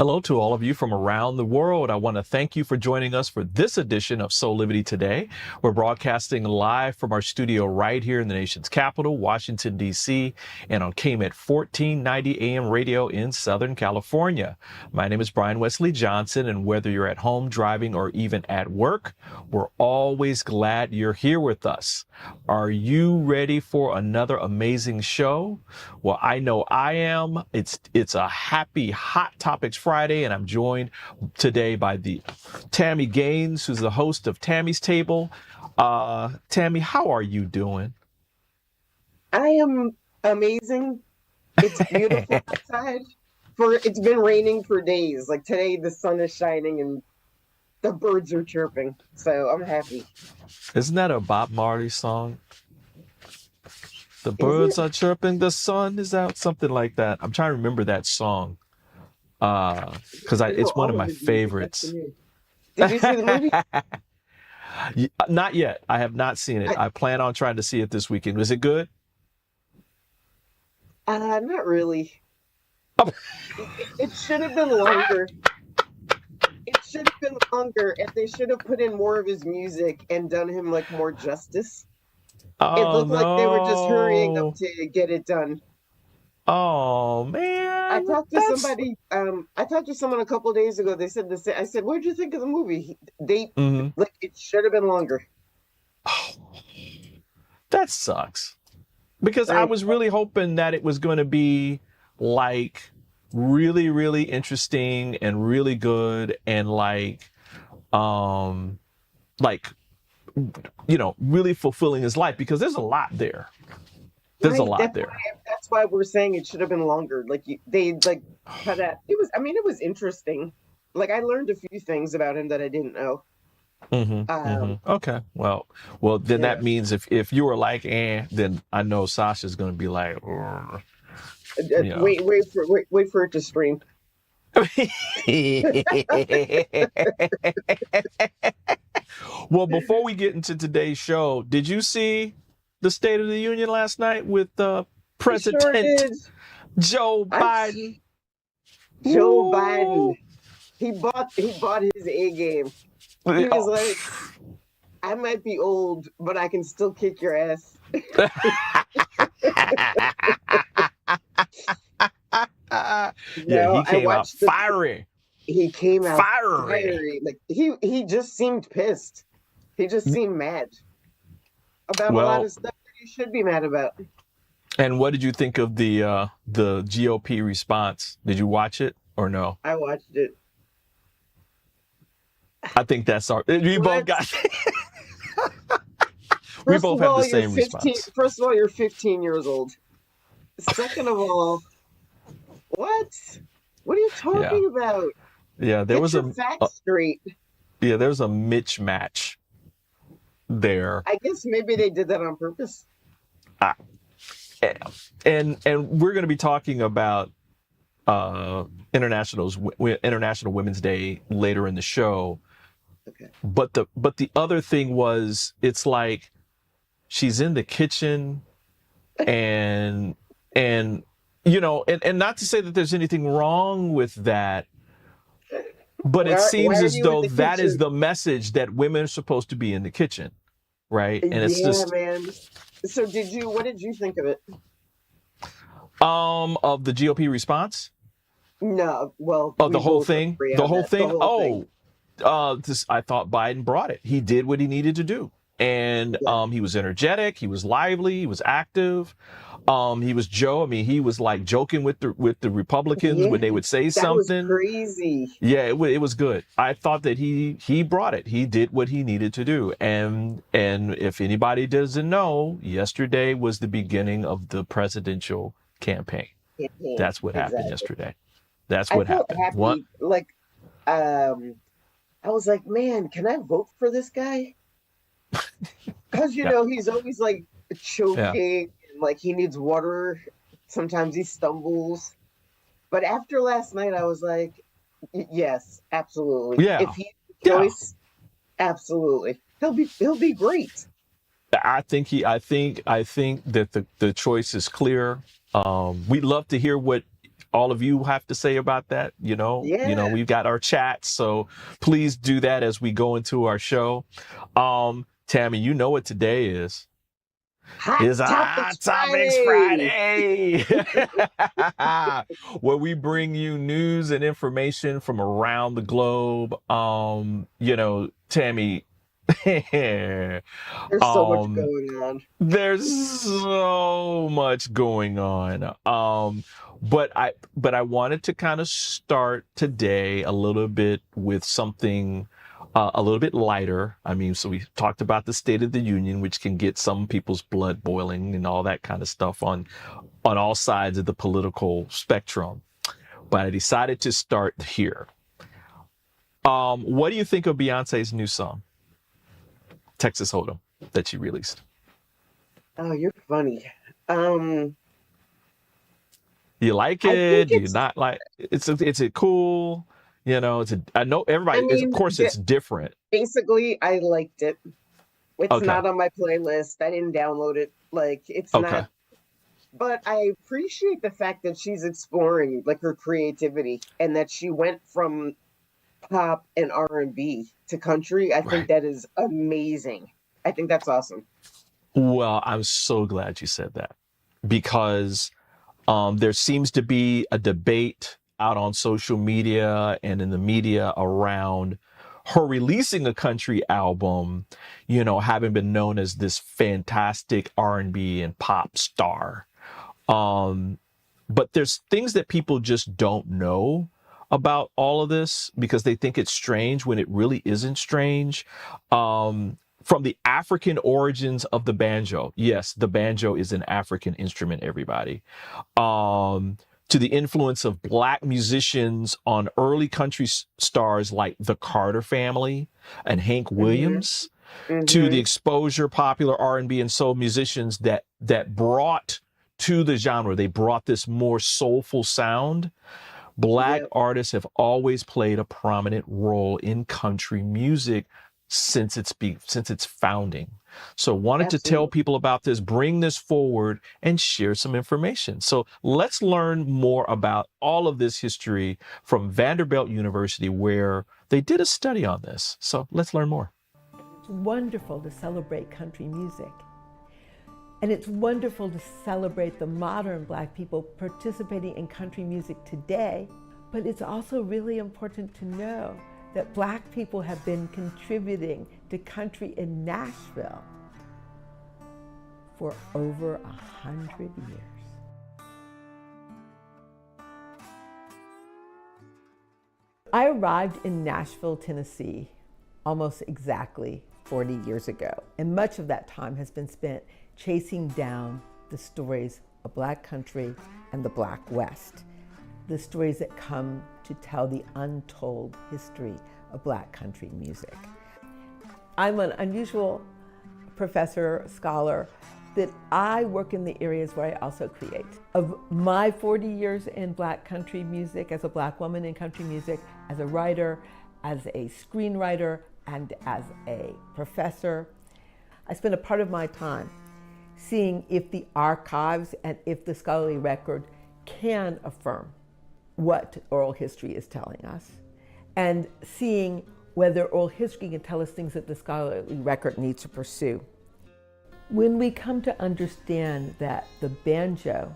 Hello to all of you from around the world. I want to thank you for joining us for this edition of Soulivity Today. We're broadcasting live from our studio right here in the nation's capital, Washington, D.C., and on KMET 1490 AM radio in Southern California. My name is Brian Westley Johnson, and whether you're at home, driving, or even at work, we're always glad you're here with us. Are you ready for another amazing show? Well, I know I am. It's a happy, hot topics Friday, and I'm joined today by the Tami Gaines, who's the host of Tami's Table. Tami, how are you doing? I am amazing. It's beautiful outside. It's been raining for days. Like today, the sun is shining and the birds are chirping. So I'm happy. Isn't that a Bob Marley song? The birds are chirping, the sun is out, something like that. I'm trying to remember that song. Because it's one of my favorites. Did you see the movie? Not yet. I have not seen it. I plan on trying to see it this weekend. Was it good? Not really. It should have been longer. It should have been longer, and they should have put in more of his music and done him like more justice. It looked like they were just hurrying up to get it done. Oh man! I talked to somebody. I talked to someone a couple of days ago. They said the same. I said, "What did you think of the movie?" Like it should have been longer. Oh, that sucks. Because I was really hoping that it was going to be like really, really interesting and really good and really fulfilling his life, because there's a lot there. There's a lot there. That's why we're saying it should have been longer. Like they cut out. It was interesting. Like I learned a few things about him that I didn't know. Okay. Well, then that means if you were like, then I know Sasha's going to be like, wait for it to stream. Well, before we get into today's show, did you see the State of the Union last night with President Joe Biden? Joe Biden. He bought his A game. He was like, I might be old, but I can still kick your ass. He came out fiery. He came out fiery. Like he just seemed pissed. He just seemed mad about a lot of stuff that you should be mad about. And what did you think of the GOP response? Did you watch it or no? I watched it. I think that's we both got. We both have the same response. First of all, you're 15 years old. Second of all, what? What are you talking about? Yeah, there was a facts straight. Yeah, there's a mismatch there. I guess maybe they did that on purpose. And we're going to be talking about International Women's Day later in the show. Okay. But the other thing was, it's like she's in the kitchen and not to say that there's anything wrong with that, but it seems as though that is the message, that women are supposed to be in the kitchen, right? And it's man. So what did you think of it? Of the GOP response? No, well, the whole thing. The whole thing. I thought Biden brought it. He did what he needed to do, and he was energetic. He was lively. He was active. He was Joe. I mean, he was like joking with the Republicans when they would say something. That was crazy. Yeah, it was good. I thought that he brought it. He did what he needed to do. And if anybody doesn't know, yesterday was the beginning of the presidential campaign. That's what happened yesterday. That's what happened. Happy, I was like, man, can I vote for this guy? Because he's always like choking. Like he needs water. Sometimes he stumbles. But after last night, I was like, yes, absolutely. Yeah. If he's the choice, absolutely. He'll be great. I think that the choice is clear. We'd love to hear what all of you have to say about that. Yeah. We've got our chats, so please do that as we go into our show. Tami, you know what today is. Hot It's a Hot Topics Topics Friday. Friday, where we bring you news and information from around the globe. Tami, There's so much going on. there's so much going on. But I wanted to kind of start today a little bit with something a little bit lighter. I mean, so we talked about the State of the Union, which can get some people's blood boiling and all that kind of stuff on all sides of the political spectrum. But I decided to start here. What do you think of Beyonce's new song, Texas Hold'em, that she released? Oh, you're funny. You like I it? think Do you it's. not like it's it cool? I know everybody I is, of mean, course it's different. basically, I liked it. It's Okay. not on my playlist. I didn't download it. Like, it's Okay. not. But I appreciate the fact that she's exploring like her creativity and that she went from pop and R&B to country. I think Right. that is amazing. I think that's awesome. Well, I'm so glad you said that because there seems to be a debate out on social media and in the media around her releasing a country album, having been known as this fantastic R&B and pop star. But there's things that people just don't know about all of this because they think it's strange when it really isn't strange. From the African origins of the banjo. Yes, the banjo is an African instrument, everybody. To the influence of Black musicians on early country stars like the Carter family and Hank Hmm. Williams, to the Hmm. exposure popular R&B and soul musicians that brought to the genre. They brought this more soulful sound. Black Yep, artists have always played a prominent role in country music since its founding. So wanted to tell absolutely. people about this, bring this forward and share some information. So let's learn more about all of this history from Vanderbilt University where they did a study on this. So let's learn more. It's wonderful to celebrate country music. And it's wonderful to celebrate the modern Black people participating in country music today. But it's also really important to know that Black people have been contributing to country in Nashville for over 100 years. I arrived in Nashville, Tennessee, almost exactly 40 years ago. And much of that time has been spent chasing down the stories of Black country and the Black West, the stories that come to tell the untold history of Black country music. I'm an unusual professor, scholar, that I work in the areas where I also create. Of my 40 years in Black country music, as a Black woman in country music, as a writer, as a screenwriter, and as a professor, I spend a part of my time seeing if the archives and if the scholarly record can affirm what oral history is telling us, and seeing whether oral history can tell us things that the scholarly record needs to pursue. When we come to understand that the banjo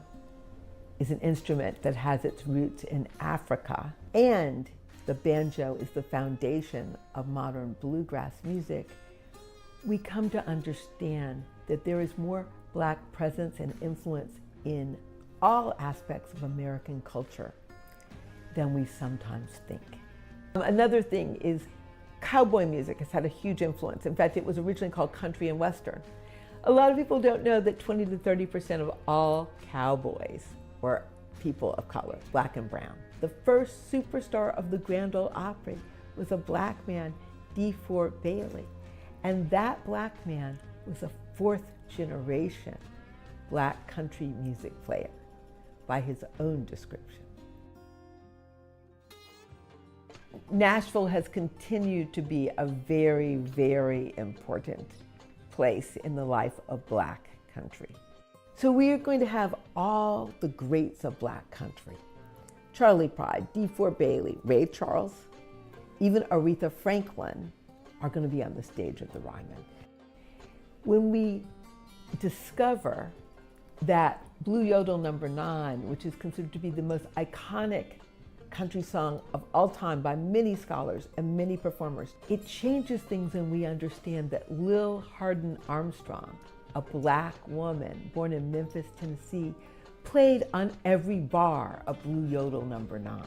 is an instrument that has its roots in Africa, and the banjo is the foundation of modern bluegrass music, we come to understand that there is more Black presence and influence in all aspects of American culture than we sometimes think. Another thing is cowboy music has had a huge influence. In fact, it was originally called country and western. A lot of people don't know that 20 to 30% of all cowboys were people of color, Black and brown. The first superstar of the Grand Ole Opry was a Black man, DeFord Bailey. And that Black man was a fourth generation Black country music player by his own description. Nashville has continued to be a very, very important place in the life of Black country. So we are going to have all the greats of Black country. Charlie Pride, D4 Bailey, Ray Charles, even Aretha Franklin are going to be on the stage at the Ryman. When we discover that Blue Yodel Number 9, which is considered to be the most iconic country song of all time by many scholars and many performers, it changes things when we understand that Lil Hardin Armstrong, a black woman born in Memphis, Tennessee, played on every bar of Blue Yodel Number 9.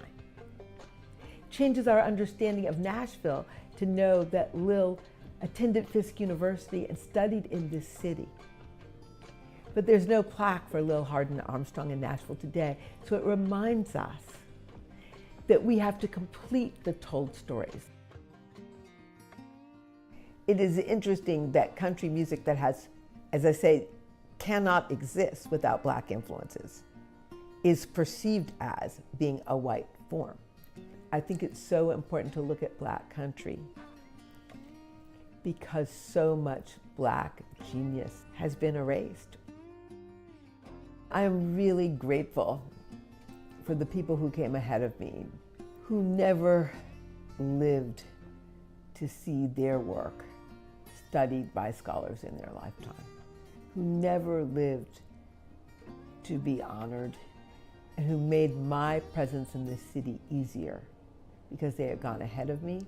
Changes our understanding of Nashville to know that Lil attended Fisk University and studied in this city. But there's no plaque for Lil Hardin Armstrong in Nashville today, so it reminds us that we have to complete the told stories. It is interesting that country music that has, as I say, cannot exist without black influences is perceived as being a white form. I think it's so important to look at black country because so much black genius has been erased. I am really grateful for the people who came ahead of me, who never lived to see their work studied by scholars in their lifetime, who never lived to be honored, and who made my presence in this city easier because they had gone ahead of me.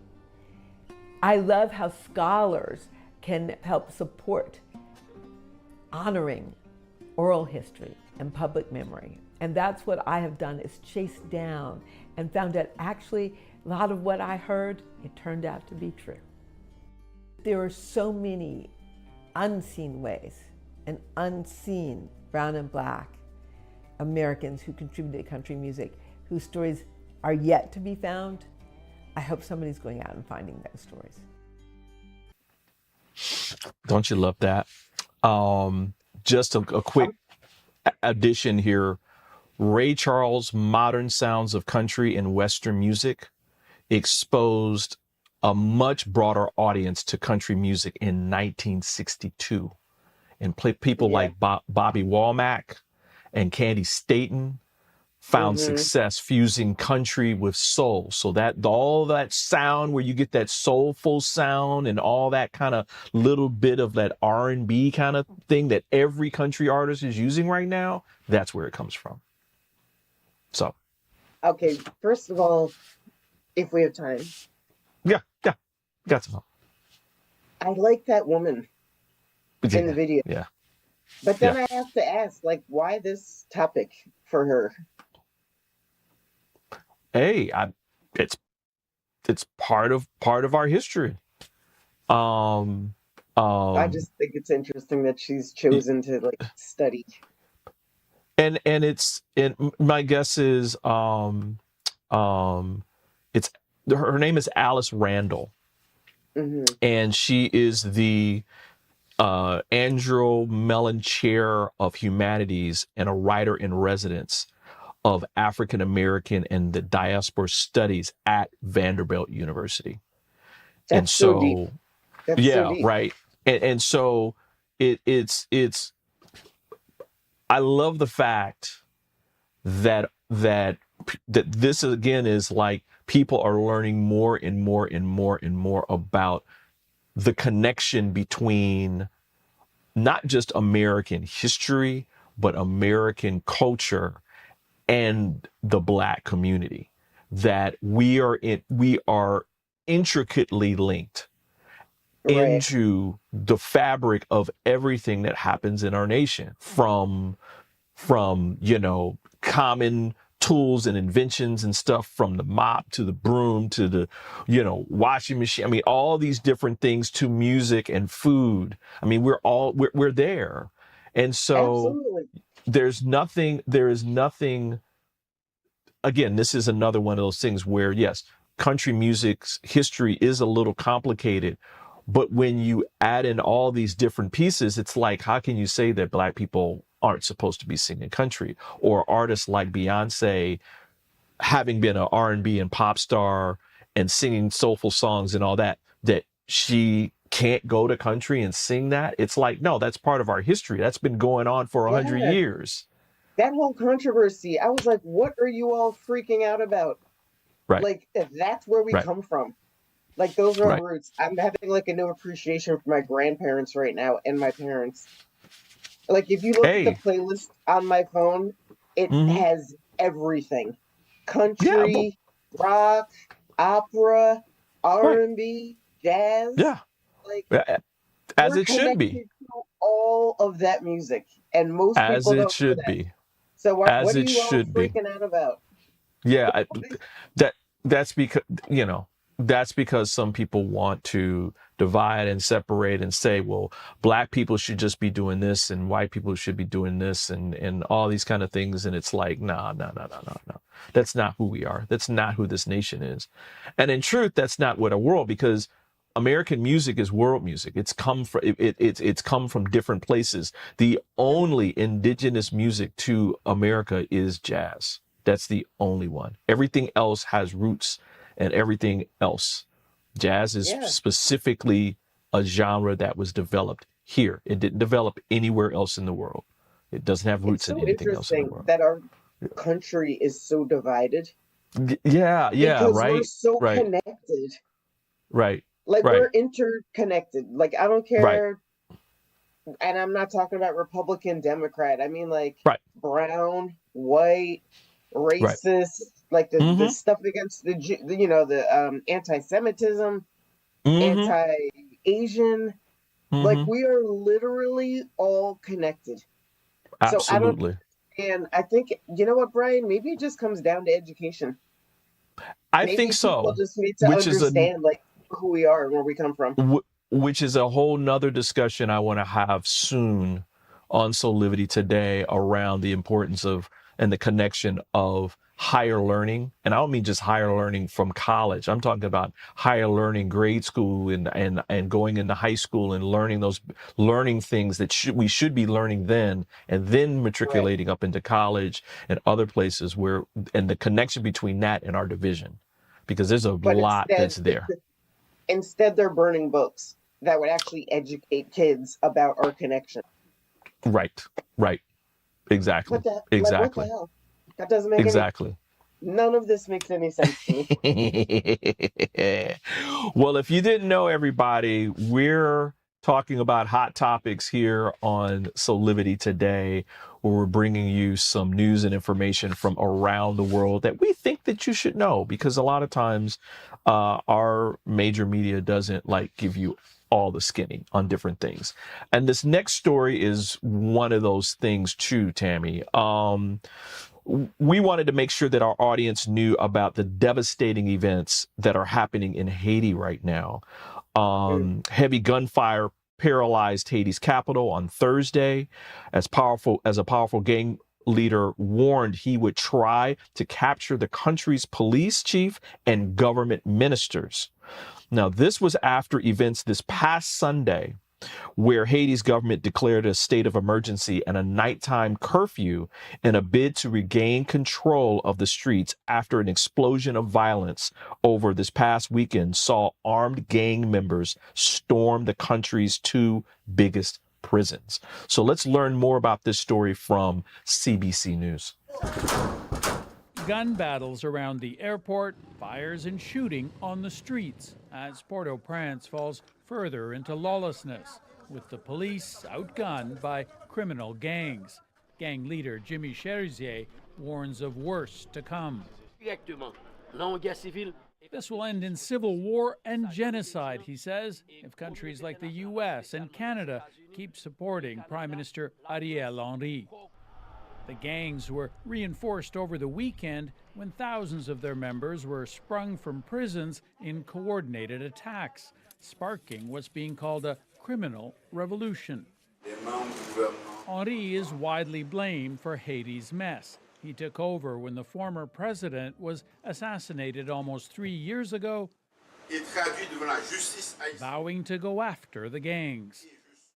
I love how scholars can help support honoring oral history and public memory. And that's what I have done, is chased down and found that actually a lot of what I heard, it turned out to be true. There are so many unseen ways and unseen brown and black Americans who contributed to country music, whose stories are yet to be found. I hope somebody's going out and finding those stories. Don't you love that? Just a quick addition here. Ray Charles' Modern Sounds of Country and Western Music exposed a much broader audience to country music in 1962. And people like Bobby Womack and Candy Staton found success fusing country with soul. So that all that sound where you get that soulful sound and all that kind of little bit of that R&B kind of thing that every country artist is using right now, that's where it comes from. So. Okay, first of all, if we have time. Yeah, got some. I like that woman in the video. Yeah. But then I have to ask, like, why this topic for her? Hey, it's part of our history. I just think it's interesting that she's chosen to like study. And my guess is it's her name is Alice Randall, and she is the Andrew Mellon Chair of Humanities and a writer in residence of African American and the Diaspora Studies at Vanderbilt University. That's and so deep. That's yeah, so deep. right. And so it's I love the fact that this again is like people are learning more and more and more and more about the connection between not just American history, but American culture and the Black community, that we are intricately linked into the fabric of everything that happens in our nation, from common tools and inventions and stuff, from the mop to the broom to the washing machine. I mean, all these different things, to music and food. I mean, we're there. And so Absolutely. there is nothing, again, this is another one of those things where, yes, country music's history is a little complicated, but when you add in all these different pieces, it's like, how can you say that Black people aren't supposed to be singing country? Or artists like Beyonce, having been an R&B and pop star and singing soulful songs and all that she can't go to country and sing that? It's like, no, that's part of our history. That's been going on for 100 years. that whole controversy, I was like, what are you all freaking out about? Right. Like, that's where we Right. come from. Like, those are our Right. roots. I'm having like a new appreciation for my grandparents right now and my parents. Like, if you look at the Hey. playlist on my phone, it Mm-hmm. has everything: Yeah. Well, country, rock, opera, right. R&B, jazz. Yeah. Like, As we're it should connected be. to all of that music, and most As people it don't know should that. be. So As what are it you all should be. freaking out about? Yeah. That that's because that's because some people want to divide and separate and say, well, black people should just be doing this and white people should be doing this and all these kind of things. And it's like, nah. That's not who we are. That's not who this nation is. And in truth, that's not what a world, because American music is world music. It's come from it's come from different places. The only indigenous music to America is jazz. That's the only one. Everything else has roots and everything else. Jazz is Yeah, specifically a genre that was developed here. It didn't develop anywhere else in the world. It doesn't have it's roots in so anything else in the interesting world. that our country is so divided Yeah, because we're right, so right, connected. right, Like, right, we're interconnected. Like, I don't right, care, and I'm not talking about Republican, Democrat. I mean, like, right, brown, white, right. racist, like the Mm-hmm. stuff against the anti-Semitism, Mm-hmm. anti-Asian. Like, Mm-hmm. we are literally all connected. So I don't Absolutely. and I think, you know what, Brian? Maybe it just comes down to education. I think Maybe people so. just need to Which is a understand like who we are and where we come from. which is a whole nother discussion I want to have soon on Soulivity today around the importance of and the connection of higher learning. And I don't mean just higher learning from college. I'm talking about higher learning, grade school and going into high school and learning things that we should be learning then, and then Right. matriculating up into college and other places where, and the connection between that and our division, because there's a But lot that's there. instead they're burning books that would actually educate kids about our connection. Right. Right. Exactly. What the Exactly. hell? That doesn't make any Exactly. none of this makes any sense to me. Well, if you didn't know, everybody, we're talking about hot topics here on Soulivity today, where we're bringing you some news and information from around the world that we think that you should know, because a lot of times our major media doesn't like give you all the skinny on different things. And this next story is one of those things too, Tami. We wanted to make sure that our audience knew about the devastating events that are happening in Haiti right now. Mm. Heavy gunfire paralyzed Haiti's capital on Thursday, as a powerful gang leader warned he would try to capture the country's police chief and government ministers. Now, this was after events this past Sunday, where Haiti's government declared a state of emergency and a nighttime curfew in a bid to regain control of the streets after an explosion of violence over this past weekend saw armed gang members storm the country's two biggest prisons. So let's learn more about this story from CBC News. Gun battles around the airport, fires and shooting on the streets as Port-au-Prince falls further into lawlessness, with the police outgunned by criminal gangs. Gang leader Jimmy Cherizier warns of worse to come. This will end in civil war and genocide, he says, if countries like the U.S. and Canada keep supporting Prime Minister Ariel Henry. The gangs were reinforced over the weekend when thousands of their members were sprung from prisons in coordinated attacks, sparking what's being called a criminal revolution. Henry is widely blamed for Haiti's mess. He took over when the former president was assassinated almost 3 years ago, vowing to go after the gangs.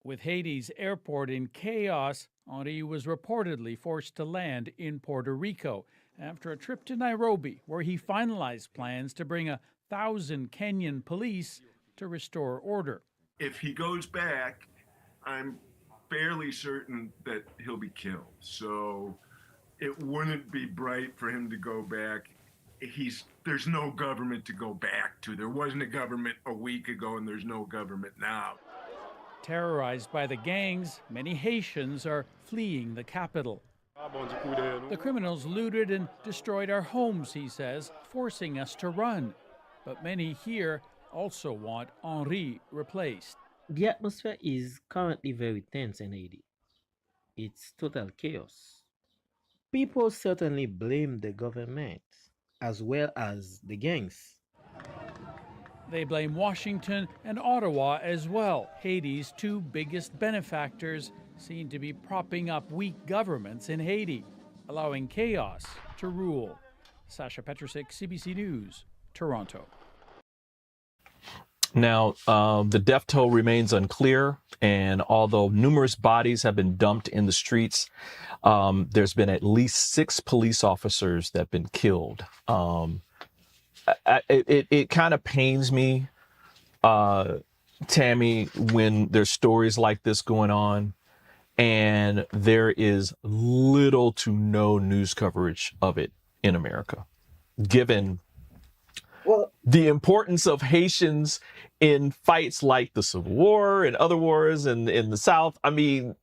With Haiti's airport in chaos, Henry was reportedly forced to land in Puerto Rico after a trip to Nairobi, where he finalized plans to bring 1,000 Kenyan police to restore order. If he goes back, I'm fairly certain that he'll be killed. So it wouldn't be bright for him to go back. There's no government to go back to. There wasn't a government a week ago, and there's no government now. Terrorized by the gangs, many Haitians are fleeing the capital. The criminals looted and destroyed our homes, he says, forcing us to run. But many here also want Henri replaced. The atmosphere is currently very tense in Haiti. It's total chaos. People certainly blame the government as well as the gangs. They blame Washington and Ottawa as well. Haiti's two biggest benefactors seem to be propping up weak governments in Haiti, allowing chaos to rule. Sasha Petrusik, CBC News, Toronto. Now, the death toll remains unclear, and although numerous bodies have been dumped in the streets, there's been at least 6 police officers that have been killed. It kind of pains me, Tami, when there's stories like this going on, and there is little to no news coverage of it in America, given the importance of Haitians in fights like the Civil War and other wars in the South. I mean,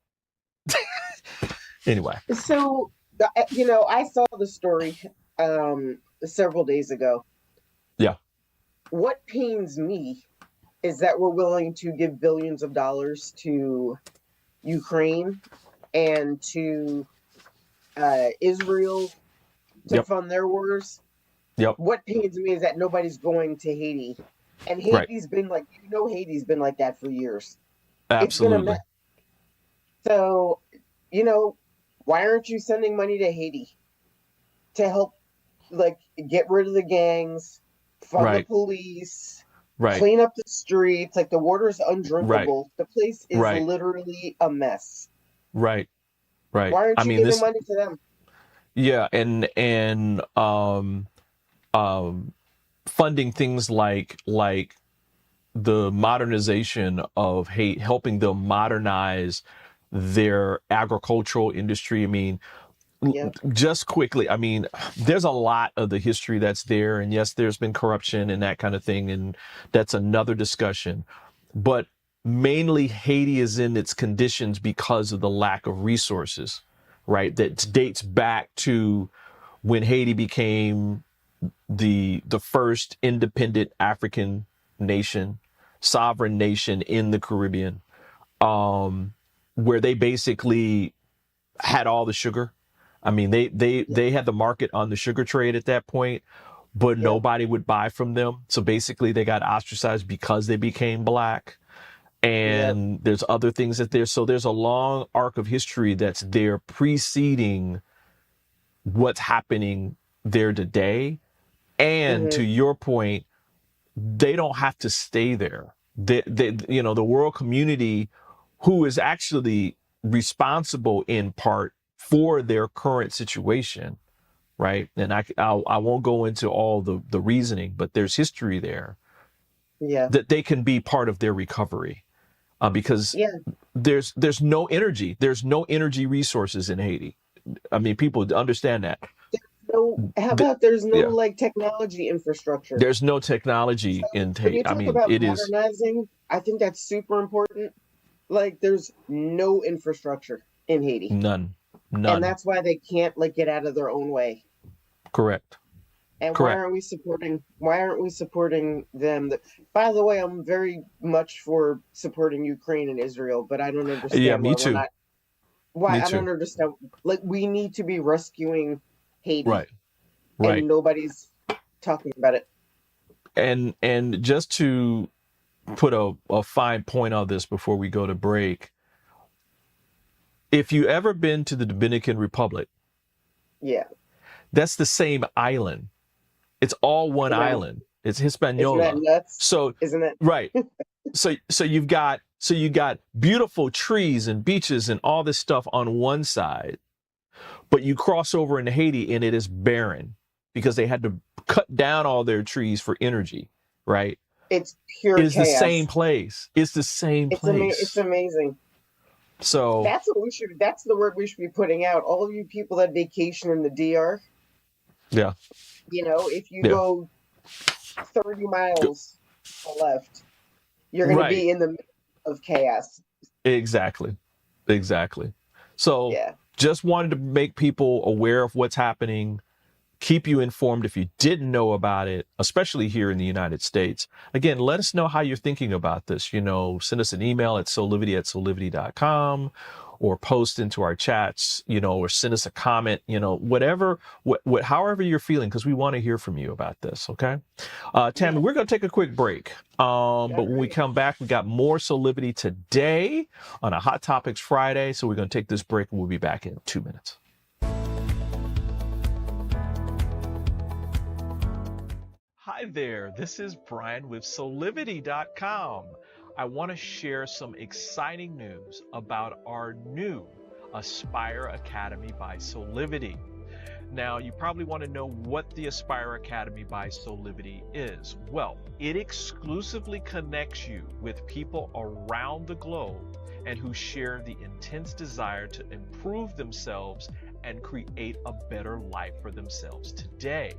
anyway. So, I saw the story several days ago. Yeah. What pains me is that we're willing to give billions of dollars to Ukraine and to Israel to fund their wars. Yep. What pains me is that nobody's going to Haiti. And Haiti's been like, Haiti's been like that for years. Absolutely. So, why aren't you sending money to Haiti to help, get rid of the gangs, fund the police, clean up the streets? Like, the water's undrinkable. The place is literally a mess. Right. Why aren't you giving money to them? Yeah, and funding things like the modernization of Haiti, helping them modernize their agricultural industry. I mean, just quickly, I mean, there's a lot of the history that's there, and yes, there's been corruption and that kind of thing, and that's another discussion. But mainly Haiti is in its conditions because of the lack of resources, right? That dates back to when Haiti became the first independent African nation, sovereign nation in the Caribbean, where they basically had all the sugar. I mean, they had the market on the sugar trade at that point, but nobody would buy from them. So basically they got ostracized because they became black. And there's other things so there's a long arc of history that's there preceding what's happening there today. And to your point, they don't have to stay there. The world community, who is actually responsible in part for their current situation, right? And I won't go into all the reasoning, but there's history there. Yeah, that they can be part of their recovery, because there's no energy. There's no energy resources in Haiti. I mean, people understand that. There's no technology infrastructure? There's no technology in Haiti. I mean, it is modernizing. I think that's super important. There's no infrastructure in Haiti. None. And that's why they can't get out of their own way. Correct. And why aren't we supporting them? By the way, I'm very much for supporting Ukraine and Israel, but I don't understand. Yeah, me too. I don't understand. We need to be rescuing Haiti. Right. And nobody's talking about it. And just to put a fine point on this before we go to break, if you ever been to the Dominican Republic, that's the same island. It's all one island. It's Hispaniola. Isn't that nuts? So isn't it? Right. So you got beautiful trees and beaches and all this stuff on one side, but you cross over into Haiti and it is barren because they had to cut down all their trees for energy, right? It's pure chaos. It's the same place. It's the same place. It's amazing. So That's what we should. That's the word we should be putting out. All of you people that vacation in the DR, yeah, if you yeah, go 30 miles to the left, you're going to right, be in the middle of chaos. exactly, exactly. So Yeah. just wanted to make people aware of what's happening, keep you informed if you didn't know about it, especially here in the United States. Again, let us know how you're thinking about this. Send us an email at soulivity@soulivity.com, or post into our chats, or send us a comment, whatever, however you're feeling, because we want to hear from you about this. Okay. Tami, Yeah. we're going to take a quick break. But when we right. come back, we got more Soulivity today on a Hot Topics Friday. So we're going to take this break and we'll be back in 2 minutes. Hi there, this is Brian with Soulivity.com. I want to share some exciting news about our new Aspire Academy by Soulivity. Now, you probably want to know what the Aspire Academy by Soulivity is. Well, it exclusively connects you with people around the globe and who share the intense desire to improve themselves and create a better life for themselves today.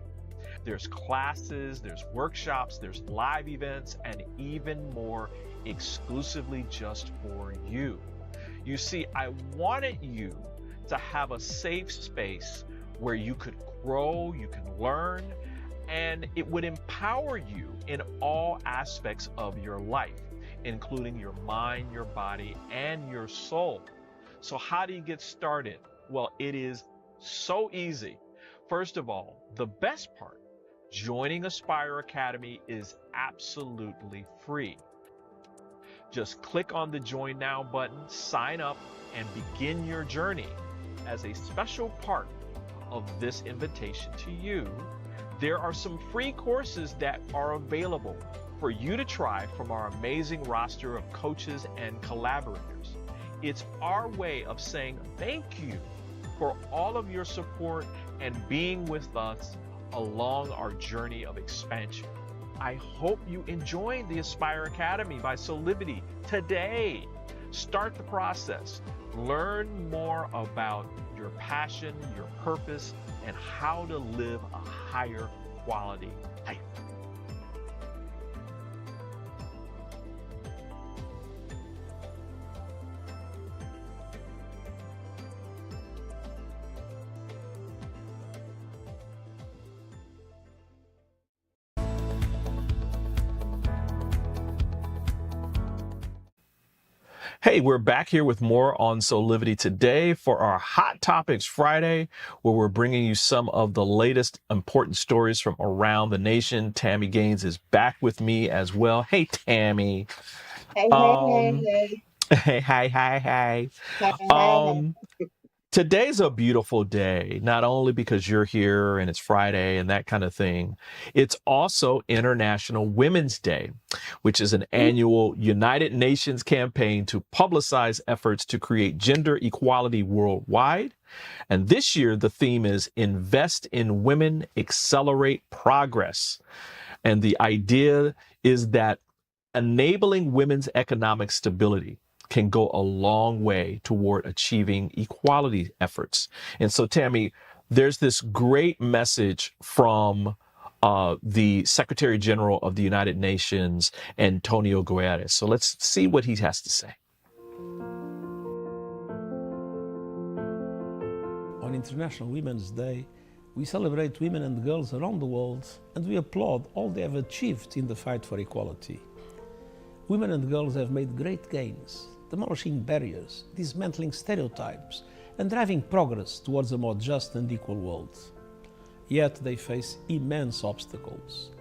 There's classes, there's workshops, there's live events, and even more exclusively just for you. You see, I wanted you to have a safe space where you could grow, you can learn, and it would empower you in all aspects of your life, including your mind, your body, and your soul. So how do you get started? Well, it is so easy. First of all, the best part, joining Aspire Academy is absolutely free. Just click on the Join Now button, sign up, and begin your journey. As a special part of this invitation to you, there are some free courses that are available for you to try from our amazing roster of coaches and collaborators. It's our way of saying thank you for all of your support and being with us along our journey of expansion. I hope you enjoy the Aspire Academy by Soulivity today. Start the process. Learn more about your passion, your purpose, and how to live a higher quality life. Hey, we're back here with more on Soulivity today for our Hot Topics Friday, where we're bringing you some of the latest important stories from around the nation. Tami Gaines is back with me as well. Hey, Tami. Hey, Um, hey, hey, hi, hi, hi. hey. Um, Today's a beautiful day, not only because you're here and it's Friday and that kind of thing. It's also International Women's Day, which is an annual United Nations campaign to publicize efforts to create gender equality worldwide. And this year, the theme is Invest in Women, Accelerate Progress. And the idea is that enabling women's economic stability can go a long way toward achieving equality efforts. And so, Tami, there's this great message from the Secretary General of the United Nations, Antonio Guterres. So let's see what he has to say. On International Women's Day, we celebrate women and girls around the world, and we applaud all they have achieved in the fight for equality. Women and girls have made great gains, demolishing barriers, dismantling stereotypes, and driving progress towards a more just and equal world. Yet they face immense obstacles.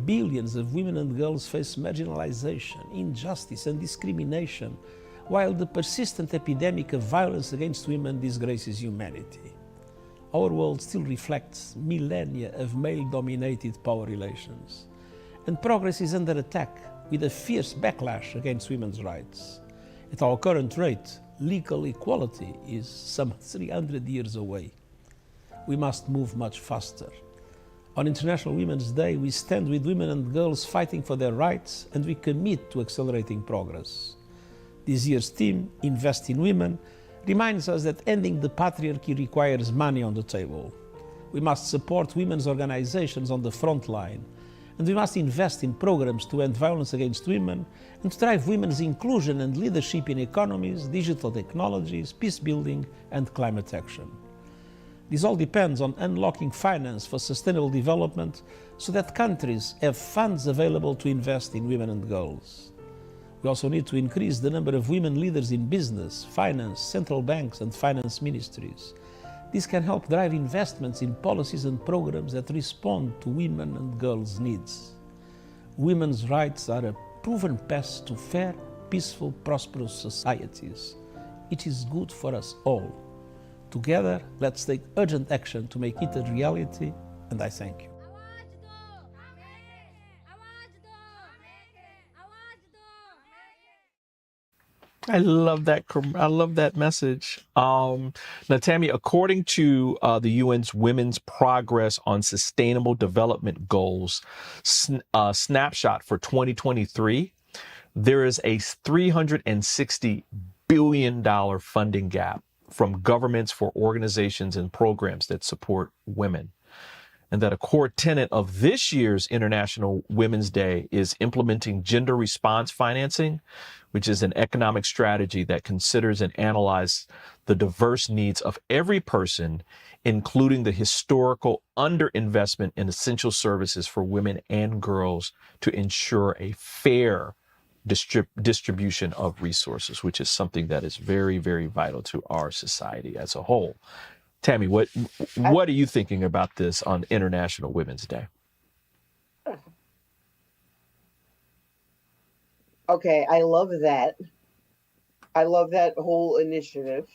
Billions of women and girls face marginalization, injustice, and discrimination, while the persistent epidemic of violence against women disgraces humanity. Our world still reflects millennia of male-dominated power relations, and progress is under attack with a fierce backlash against women's rights. At our current rate, legal equality is some 300 years away. We must move much faster. On International Women's Day, we stand with women and girls fighting for their rights, and we commit to accelerating progress. This year's theme, Invest in Women, reminds us that ending the patriarchy requires money on the table. We must support women's organizations on the front line, and we must invest in programs to end violence against women and to drive women's inclusion and leadership in economies, digital technologies, peace building, and climate action. This all depends on unlocking finance for sustainable development so that countries have funds available to invest in women and girls. We also need to increase the number of women leaders in business, finance, central banks, and finance ministries. This can help drive investments in policies and programs that respond to women and girls' needs. Women's rights are a proven path to fair, peaceful, prosperous societies. It is good for us all. Together, let's take urgent action to make it a reality, and I thank you. I love that. I love that message. Now, Tami, according to the UN's Women's Progress on Sustainable Development Goals snapshot for 2023, there is a $360 billion funding gap from governments for organizations and programs that support women. And that a core tenet of this year's International Women's Day is implementing gender response financing, which is an economic strategy that considers and analyzes the diverse needs of every person, including the historical underinvestment in essential services for women and girls to ensure a fair distribution of resources, which is something that is very, very vital to our society as a whole. Tami, what are you thinking about this on International Women's Day? Okay, I love that. I love that whole initiative.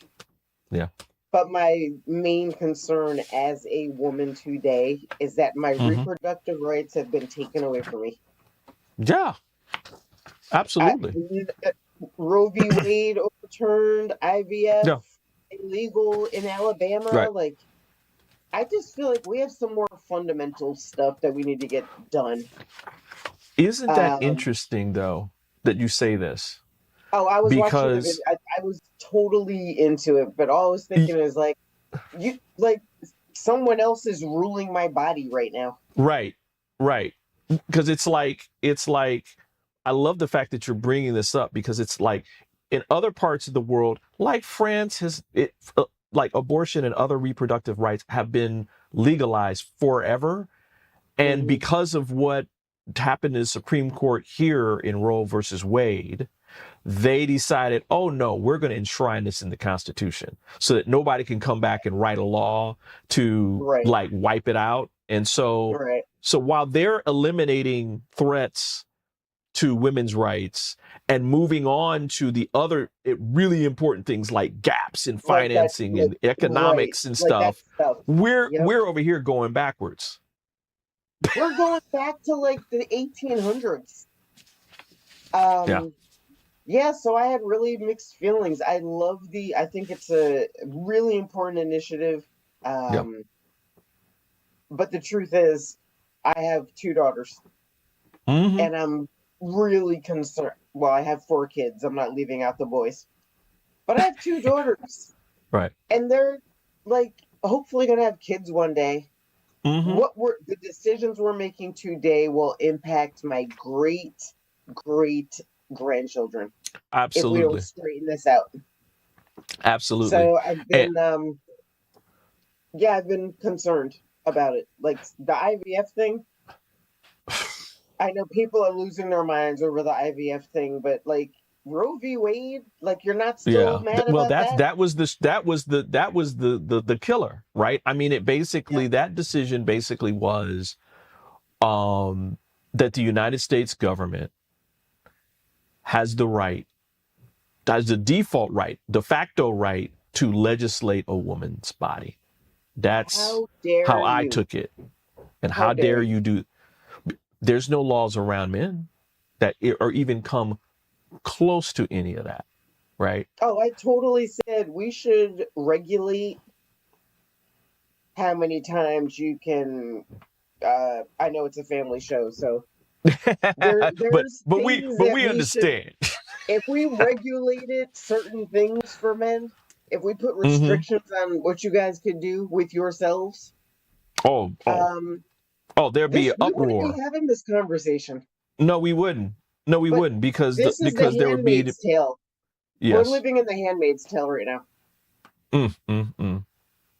Yeah. But my main concern as a woman today is that my reproductive rights have been taken away from me. Yeah, absolutely. Roe v. Wade overturned, IVF illegal in Alabama. Right. Like, I just feel like we have some more fundamental stuff that we need to get done. Isn't that interesting, though, that you say this? Oh, I was watching it. I was totally into it, but all I was thinking is like, someone else is ruling my body right now. Right. Because it's like, I love the fact that you're bringing this up, because it's like in other parts of the world, like France, like abortion and other reproductive rights have been legalized forever. And because of what happened in the Supreme Court here in Roe versus Wade, they decided, oh no, we're going to enshrine this in the Constitution so that nobody can come back and write a law to like wipe it out. And so, so while they're eliminating threats to women's rights and moving on to the other really important things like gaps in financing and economics and stuff, we're over here going backwards. We're going back to like the 1800s. Yeah, so I had really mixed feelings. I think it's a really important initiative. But the truth is, I have 2 daughters. And I'm really concerned. Well, I have 4 kids. I'm not leaving out the boys. But I have 2 daughters. Right. And they're like hopefully going to have kids one day. The decisions we're making today will impact my great grandchildren. Absolutely. If we don't straighten this out. Absolutely. So I've been I've been concerned about it. Like the IVF thing. I know people are losing their minds over the IVF thing, but like Roe v. Wade, like you're not still mad about that? That was the killer, right? I mean, it basically that decision basically was that the United States government has the default right, de facto right to legislate a woman's body. That's how I took it. And how dare you do? There's no laws around men that or even come close to any of that, right? Oh, I totally said we should regulate how many times you can. I know it's a family show, so but we understand. if we regulated certain things for men, if we put Hmm. restrictions on what you guys could do with yourselves, Oh, oh, um, oh, there'd be this an we wouldn't be uproar. having this conversation. No, we wouldn't. No, we But wouldn't because this is the because there would be Handmaid's Tale. We're yes. living in the Handmaid's Tale right now. Mm, mm, mm,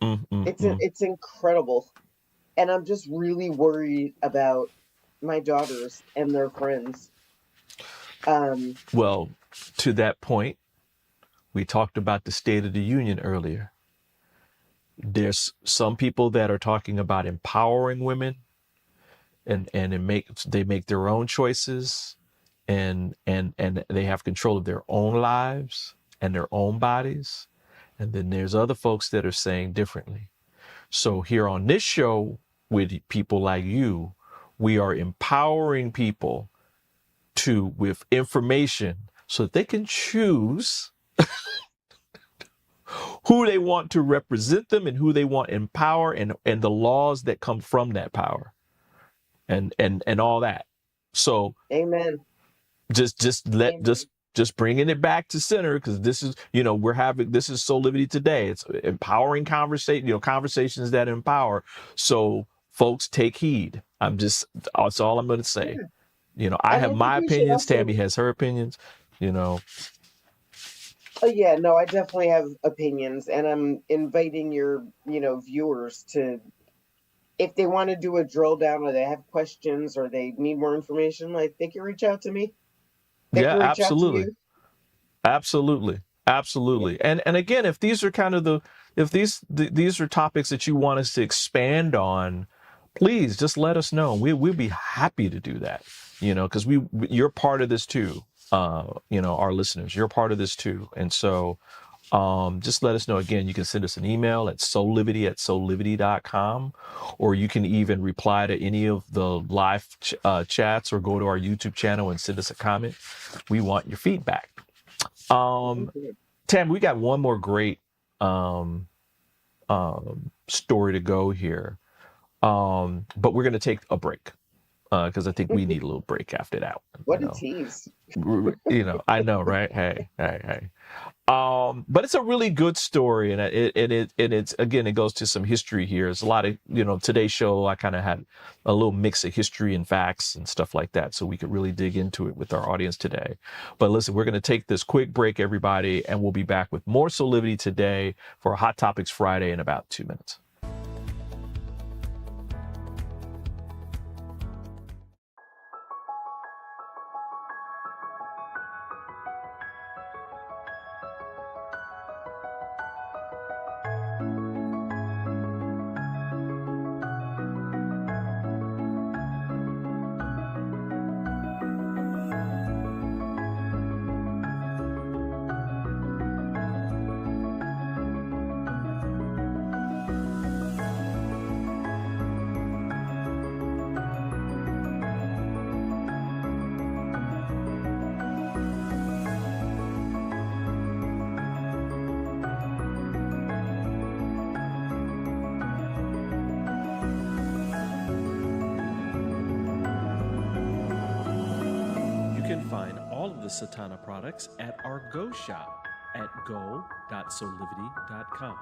mm, mm, mm. It's incredible, and I'm just really worried about my daughters and their friends. Well, to that point, we talked about the State of the Union earlier. There's some people that are talking about empowering women and they make their own choices and they have control of their own lives and their own bodies. And then there's other folks that are saying differently. So here on this show with people like you, we are empowering people with information so that they can choose who they want to represent them and who they want in power and the laws that come from that power and all that. So Amen. Amen. just bringing it back to center, because this is, this is Soulivity Today. It's empowering conversations that empower. So folks, take heed. That's all I'm going to say. I And have I my think we should opinions. also. Tami has her opinions. Oh yeah, no, I definitely have opinions, and I'm inviting your, viewers to, if they want to do a drill down or they have questions or they need more information, like they can reach out to me. They Yeah, can reach out to absolutely. you. Absolutely. Yeah. Absolutely. And again, if these are if these are topics that you want us to expand on, please just let us know. We'll be happy to do that, because you're part of this too. Our listeners, you're part of this too. And so just let us know. Again, you can send us an email at soulivity@soulivity.com, or you can even reply to any of the live chats or go to our YouTube channel and send us a comment. We want your feedback. Tam, we got one more great story to go here, but we're going to take a break because I think we need a little break after that. What a tease. I know, right? Hey. But it's a really good story, and it's again, it goes to some history here. It's a lot of, today's show, I kind of had a little mix of history and facts and stuff like that, so we could really dig into it with our audience today. But listen, we're going to take this quick break, everybody, and we'll be back with more Soulivity Today for Hot Topics Friday in about 2 minutes. You can find all of the Satana products at our Go shop at go.soulivity.com.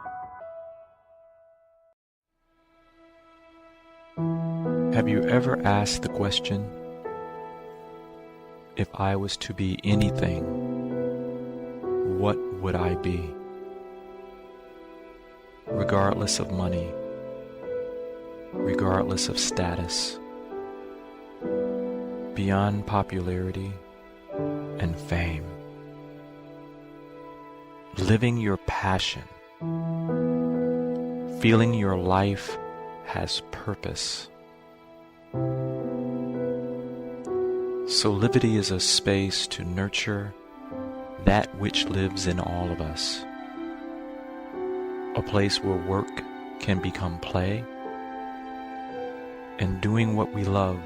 Have you ever asked the question, if I was to be anything, what would I be? Regardless of money, regardless of status, beyond popularity and fame. Living your passion, feeling your life has purpose. Soulivity is a space to nurture that which lives in all of us. A place where work can become play, and doing what we love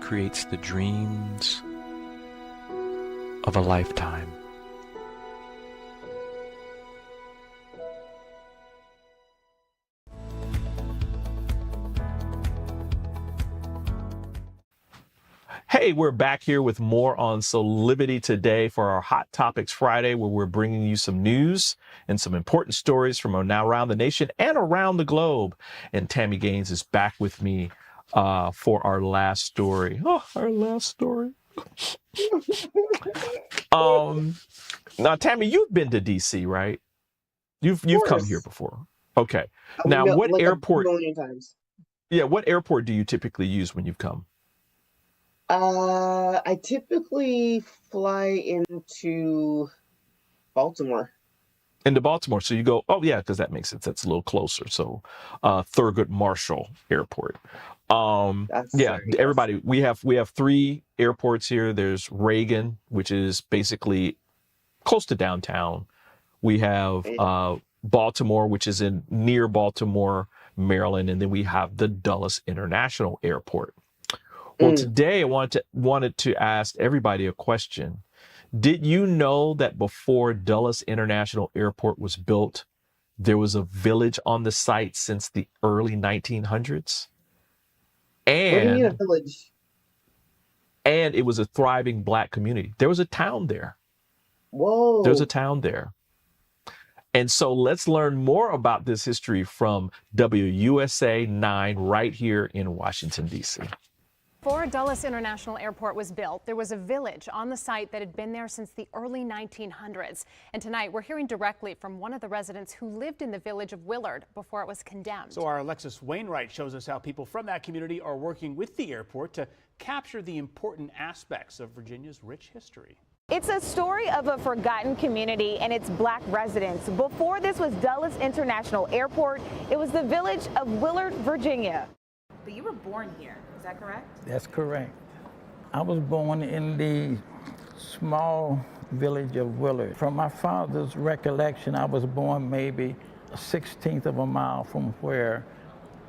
creates the dreams of a lifetime. Hey, Hey, we're back here with more on Soulivity today for our Hot Topics Friday, where we're bringing you some news and some important stories from around the nation and around the globe. And Tami Gaines is back with me for our last story. Oh, our last story. Now, Tami, you've been to DC, right? You've come here before. Okay. Now, No, what like airport? a million times. Yeah, what airport do you typically use when you've come? I typically fly into Baltimore. Into Baltimore. So you go, oh yeah, because that makes sense. That's a little closer. So Thurgood Marshall Airport. Everybody, we have 3 airports here. There's Reagan, which is basically close to downtown. We have Baltimore, which is near Baltimore, Maryland, and then we have the Dulles International Airport. Well, today I wanted to ask everybody a question. Did you know that before Dulles International Airport was built, there was a village on the site since the early 1900s? And What do you mean a village? And it was a thriving Black community. There was a town there. Whoa. There's a town there. And so let's learn more about this history from WUSA 9 right here in Washington, D.C. Before Dulles International Airport was built, there was a village on the site that had been there since the early 1900s. And tonight, we're hearing directly from one of the residents who lived in the village of Willard before it was condemned. So our Alexis Wainwright shows us how people from that community are working with the airport to capture the important aspects of Virginia's rich history. It's a story of a forgotten community and its Black residents. Before this was Dulles International Airport, it was the village of Willard, Virginia. But you were born here, is that correct? That's correct. I was born in the small village of Willard. From my father's recollection, I was born maybe a 1/16 of a mile from where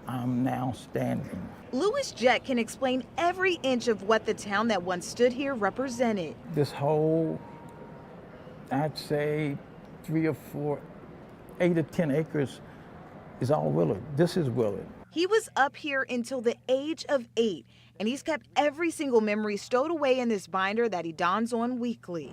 I'm now standing. Louis Jett can explain every inch of what the town that once stood here represented. This whole, I'd say 3 or 4, 8 or 10 acres is all Willard. This is Willard. He was up here until the age of 8, and he's kept every single memory stowed away in this binder that he dons on weekly.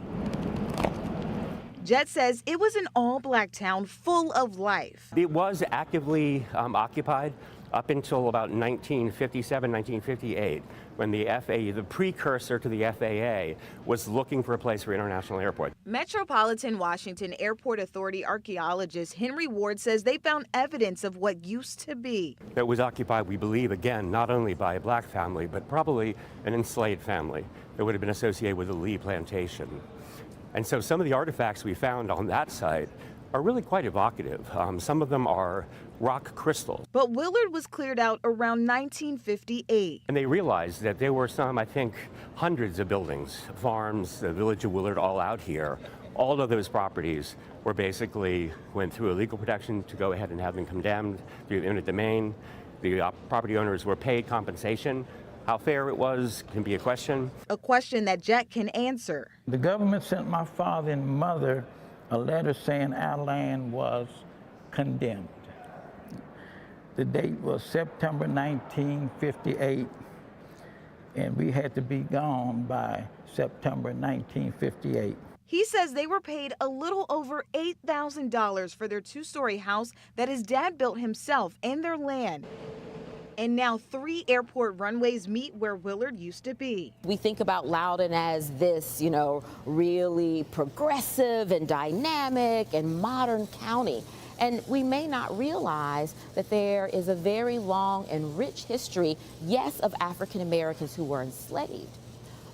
Jett says it was an all-Black town full of life. It was actively occupied up until about 1957, 1958, when the FAA, the precursor to the FAA, was looking for a place for international airport. Metropolitan Washington Airport Authority archaeologist Henry Ward says they found evidence of what used to be. It was occupied, we believe, again, not only by a Black family, but probably an enslaved family that would have been associated with the Lee plantation. And so some of the artifacts we found on that site are really quite evocative. Some of them are rock crystals. But Willard was cleared out around 1958. And they realized that there were some, I think, hundreds of buildings, farms, the village of Willard, all out here. All of those properties were basically went through a legal protection to go ahead and have them condemned through the eminent domain. The property owners were paid compensation. How fair it was can be a question. A question that Jack can answer. The government sent my father and mother a letter saying our land was condemned. The date was September 1958, and we had to be gone by September 1958. He says they were paid a little over $8,000 for their 2-story house that his dad built himself and their land. And now 3 airport runways meet where Willard used to be. We think about Loudoun as this, really progressive and dynamic and modern county. And we may not realize that there is a very long and rich history, yes, of African Americans who were enslaved,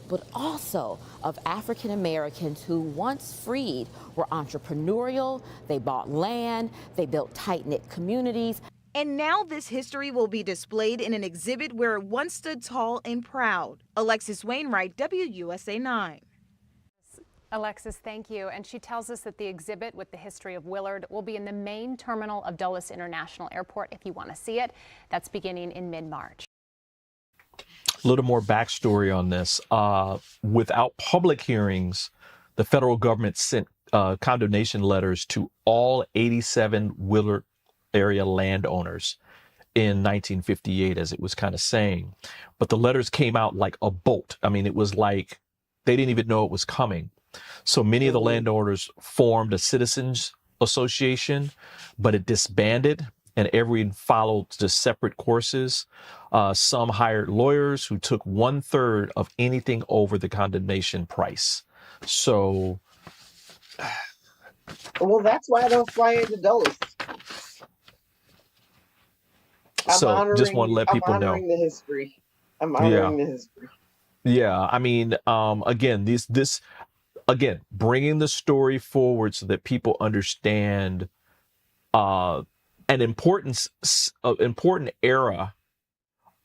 but also of African Americans who, once freed, were entrepreneurial, they bought land, they built tight-knit communities. And now this history will be displayed in an exhibit where it once stood tall and proud. Alexis Wainwright, WUSA 9. Alexis, thank you. And she tells us that the exhibit with the history of Willard will be in the main terminal of Dulles International Airport if you want to see it. That's beginning in mid-March. A little more backstory on this. Without public hearings, the federal government sent condemnation letters to all 87 Willard area landowners. in 1958, as it was kind of saying, but the letters came out like a bolt. I mean, it was like they didn't even know it was coming. So many of the landowners formed a citizens association, but it disbanded, and everyone followed just separate courses. Some hired lawyers who took 1/3 of anything over the condemnation price. So, Well, that's why I don't fly into Dulles. just want to let I'm people know. honoring the history. I'm Yeah. honoring the history. Yeah. I mean, again, again, bringing the story forward so that people understand an important era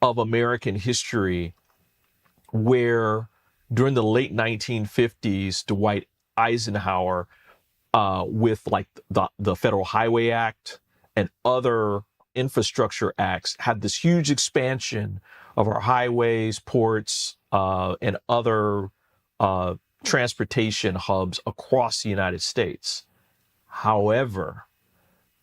of American history, where during the late 1950s, Dwight Eisenhower, with like the Federal Highway Act and other infrastructure acts, had this huge expansion of our highways, ports, and other transportation hubs across the United States. However,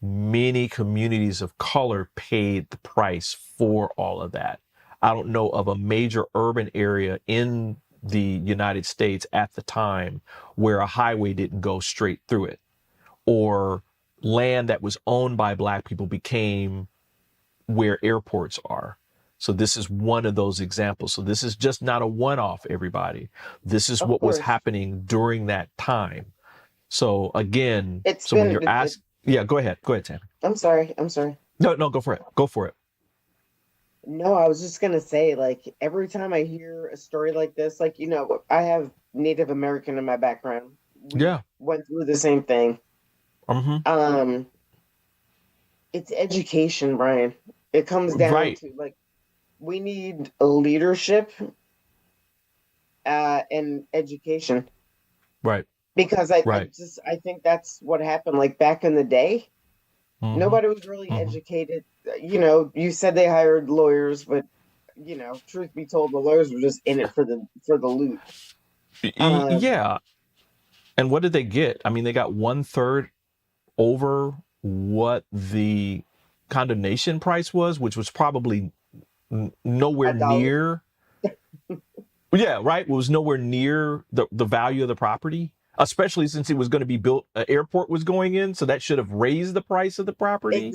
many communities of color paid the price for all of that. I don't know of a major urban area in the United States at the time where a highway didn't go straight through it, or land that was owned by Black people became where airports are. So this is one of those examples. So this is just not a one-off, everybody. This is what was happening during that time. So again, when you're asked, yeah, go ahead, Tammy. I'm sorry. No, go for it. No, I was just gonna say, like, every time I hear a story like this, like, I have Native American in my background. We went through the same thing. It's education, Brian. It comes down to, like, we need a leadership and education. Right. Because I think that's what happened. Like, back in the day, nobody was really educated. You said they hired lawyers, but truth be told, the lawyers were just in it for the loot. Yeah. And what did they get? I mean, they got 1/3 over what the condemnation price was, which was probably nowhere near. Yeah, right. It was nowhere near the value of the property, especially since it was going to be built. An airport was going in, so that should have raised the price of the property.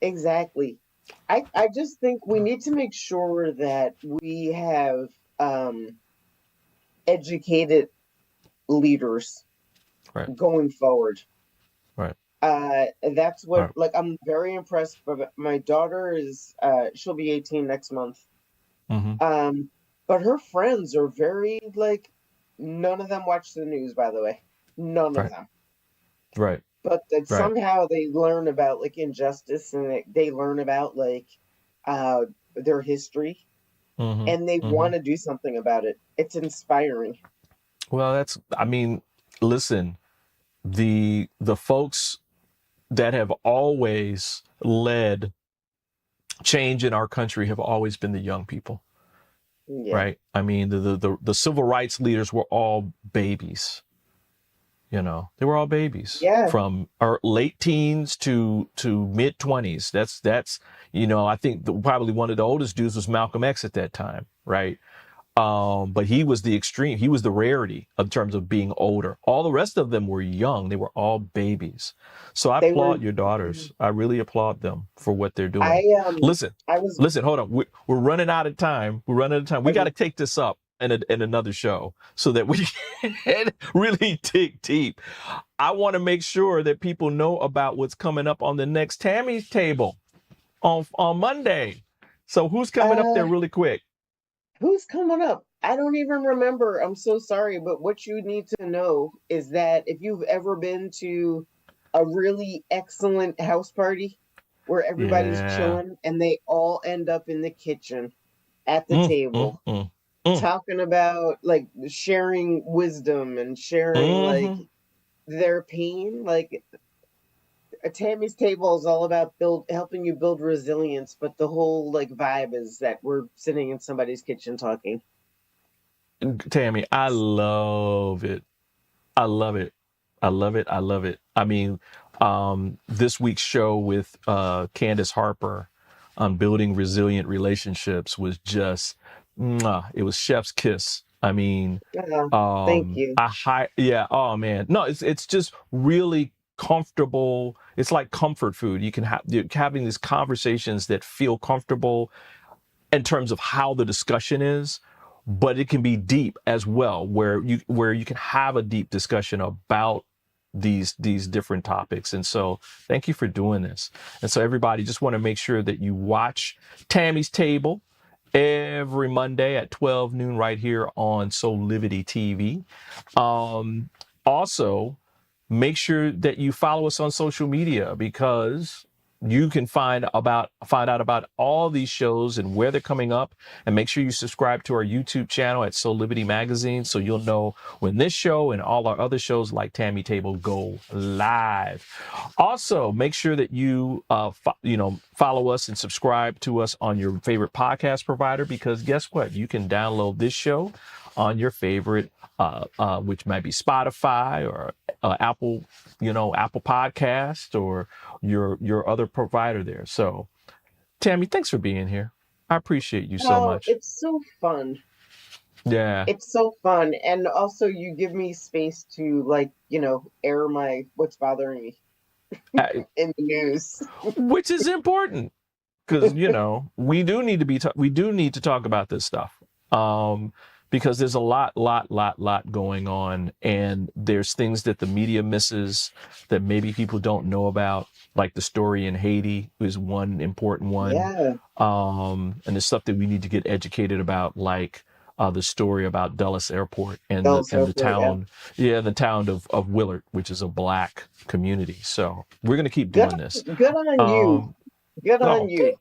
Exactly. I just think we need to make sure that we have educated leaders going forward. Right. That's what, like, I'm very impressed. But my daughter is she'll be 18 next month. But her friends are very, like, none of them watch the news, by the way. None of them. Right. But that somehow they learn about, like, injustice, and they learn about, like, their history, and they want to do something about it. It's inspiring. Well, listen, the folks that have always led change in our country have always been the young people. Yeah. Right. I mean, the civil rights leaders were all babies. They were all babies from our late teens to mid 20s. That's I think probably one of the oldest dudes was Malcolm X at that time. Right. But he was the extreme. He was the rarity in terms of being older. All the rest of them were young. They were all babies. So I applaud your daughters. I really applaud them for what they're doing. Listen, hold on. We're running out of time. We got to take this up in another show so that we can really dig deep. I want to make sure that people know about what's coming up on the next Tami's table on Monday. So who's coming up there really quick? Who's coming up? I don't even remember. I'm so sorry. But what you need to know is that if you've ever been to a really excellent house party where everybody's chilling and they all end up in the kitchen at the table talking about, like, sharing wisdom and sharing like their pain, like, Tammy's table is all about helping you build resilience, but the whole, like, vibe is that we're sitting in somebody's kitchen talking. Tami, I love it. I love it. I mean, this week's show with Candace Harper on building resilient relationships was just, it was chef's kiss. I mean, thank you. Oh man, no, it's just really comfortable. It's like comfort food. You can have, you're having these conversations that feel comfortable in terms of how the discussion is, but it can be deep as well, where you can have a deep discussion about these different topics. And so thank you for doing this. And so everybody, just want to make sure that you watch Tami's Table every Monday at 12 noon right here on Soulivity TV. Also, make sure that you follow us on social media, because you can find out about all these shows and where they're coming up. And make sure you subscribe to our YouTube channel at Soulivity Magazine, so you'll know when this show and all our other shows like Tami Table go live. Also, make sure that you follow us and subscribe to us on your favorite podcast provider, because guess what? You can download this show on your favorite, which might be Spotify or Apple Podcast, or your other provider there. So, Tami, thanks for being here. I appreciate you so much. It's so fun. Yeah. It's so fun. And also you give me space to air what's bothering me in the news. Which is important, because, we do need to talk about this stuff. Because there's a lot going on, and there's things that the media misses that maybe people don't know about, like the story in Haiti is one important one. Yeah. And there's stuff that we need to get educated about, like the story about Dulles Airport and the town, the town of Willard, which is a Black community. So we're gonna keep doing this. Good on you. Good on you.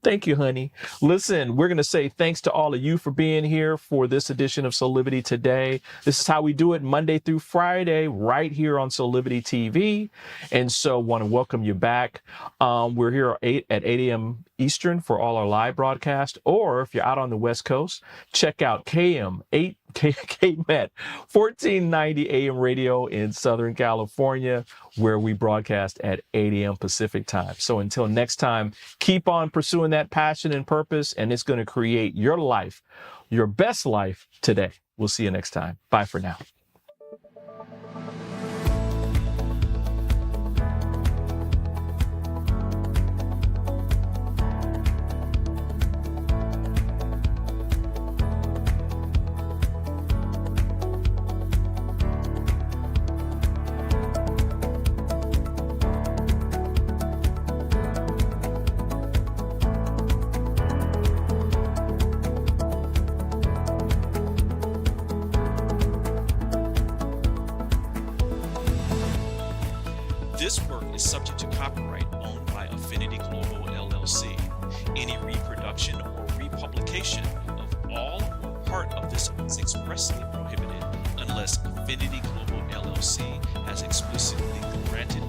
Thank you, honey. Listen, we're going to say thanks to all of you for being here for this edition of Soulivity Today. This is how we do it Monday through Friday right here on Soulivity TV. And so want to welcome you back. We're here at 8 a.m. Eastern for all our live broadcast. Or if you're out on the West Coast, check out KMET 1490 AM radio in Southern California, where we broadcast at 8 a.m. Pacific time. So until next time, keep on pursuing that passion and purpose, and it's going to create your life, your best life today. We'll see you next time. Bye for now. This work is subject to copyright owned by Affinity Global LLC. Any reproduction or republication of all or part of this is expressly prohibited unless Affinity Global LLC has explicitly granted